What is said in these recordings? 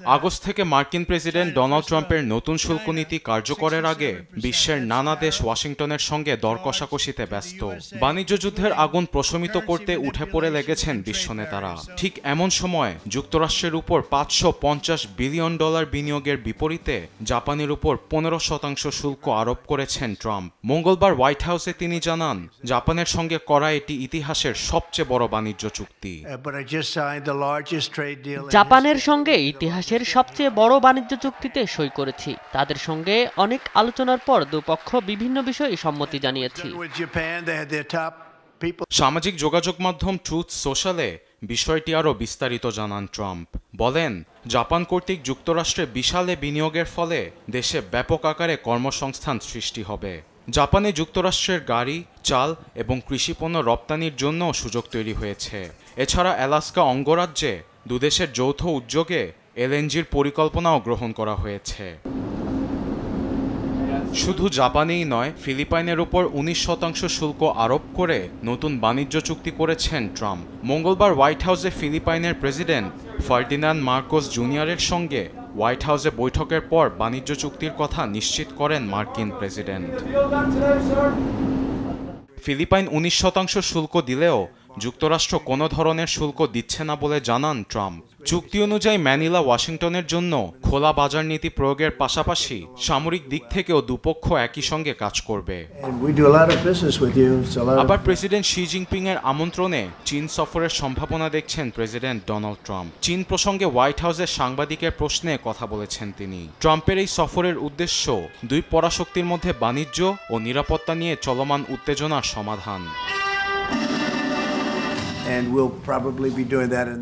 August থেকে মার্কিন president Donald ট্রাম্পের নতুন শুল্ক নীতি কার্যকরের আগে বিশ্বের নানা দেশ ওয়াশিংটনের সঙ্গে দর কষাকষিতে ব্যস্ত। বাণিজ্য যুদ্ধের আগুন প্রশমিত করতে উঠে পড়ে লেগেছেন বিশ্ব নেতারা। ঠিক এমন সময় যুক্তরাষ্ট্রের উপর $550 বিলিয়ন বিনিয়োগের বিপরীতে জাপানের উপর 15% শুল্ক আরোপ করেছেন ট্রাম্প। মঙ্গলবার হোয়াইট হাউসে তিনি জানান, জাপানের সঙ্গে করা এটি ইতিহাসের সবচেয়ে বড় বাণিজ্য চুক্তি। জাপানের সঙ্গে ইতিহাসের সবচেয়ে বড় বাণিজ্য চুক্তিতে সই করেছি। তাদের সঙ্গে অনেক আলোচনার পর দুপক্ষ বিভিন্ন বিষয়ে সম্মতি জানিয়েছি। সামাজিক যোগাযোগ মাধ্যম ট্রুথ সোশ্যালে বিষয়টি আরও বিস্তারিত জানান ট্রাম্প। বলেন, জাপান কর্তৃক যুক্তরাষ্ট্রে বিশাল বিনিয়োগের ফলে দেশে ব্যাপক আকারে কর্মসংস্থান সৃষ্টি হবে। জাপানে যুক্তরাষ্ট্রের গাড়ি, চাল এবং কৃষিপণ্য রপ্তানির জন্য সুযোগ তৈরি হয়েছে। এছাড়া আলাস্কা অঙ্গরাজ্যে দুদেশের যৌথ উদ্যোগে এলএনজির পরিকল্পনাও গ্রহণ করা হয়েছে। শুধু জাপানেই নয়, ফিলিপাইনের উপর 19% শুল্ক আরোপ করে নতুন বাণিজ্য চুক্তি করেছেন ট্রাম্প। মঙ্গলবার হোয়াইট হাউসে ফিলিপাইনের প্রেসিডেন্ট ফার্ডিনান্ড মার্কোস জুনিয়রের সঙ্গে হোয়াইট হাউসে বৈঠকের পর বাণিজ্য চুক্তির কথা নিশ্চিত করেন মার্কিন প্রেসিডেন্ট। ফিলিপাইন 19% শুল্ক দিলেও যুক্তরাষ্ট্র কোনো ধরনের শুল্ক দিচ্ছে না বলে জানান ট্রাম্প। চুক্তি অনুযায়ী ম্যানিলা ওয়াশিংটনের জন্য খোলা বাজার নীতি প্রয়োগের পাশাপাশি সামরিক দিক থেকেও দুপক্ষ একই সঙ্গে কাজ করবে। আবার প্রেসিডেন্ট শি জিনপিং এর আমন্ত্রণে চীন সফরের সম্ভাবনা দেখছেন প্রেসিডেন্ট ডোনাল্ড ট্রাম্প। চীন প্রসঙ্গে হোয়াইট হাউসের সাংবাদিকের প্রশ্নে কথা বলেছেন তিনি। ট্রাম্পের এই সফরের উদ্দেশ্য দুই পরাশক্তির মধ্যে বাণিজ্য ও নিরাপত্তা নিয়ে চলমান উত্তেজনার সমাধান।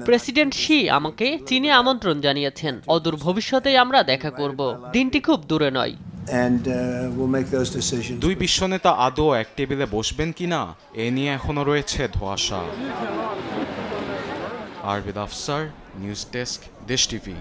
প্রেসিডেন্ট শি আমাকে চীনে আমন্ত্রণ জানিয়েছেন। অদূর ভবিষ্যতেই আমরা দেখা করব। দিনটি খুব দূরে নয়। দুই বিশ্বনেতা আদৌ এক টেবিলে বসবেন কিনা এ নিয়ে এখনো রয়েছে ধোঁয়াশা। আরবিদ আফসার, নিউজ ডেস্ক, দেশ টিভি।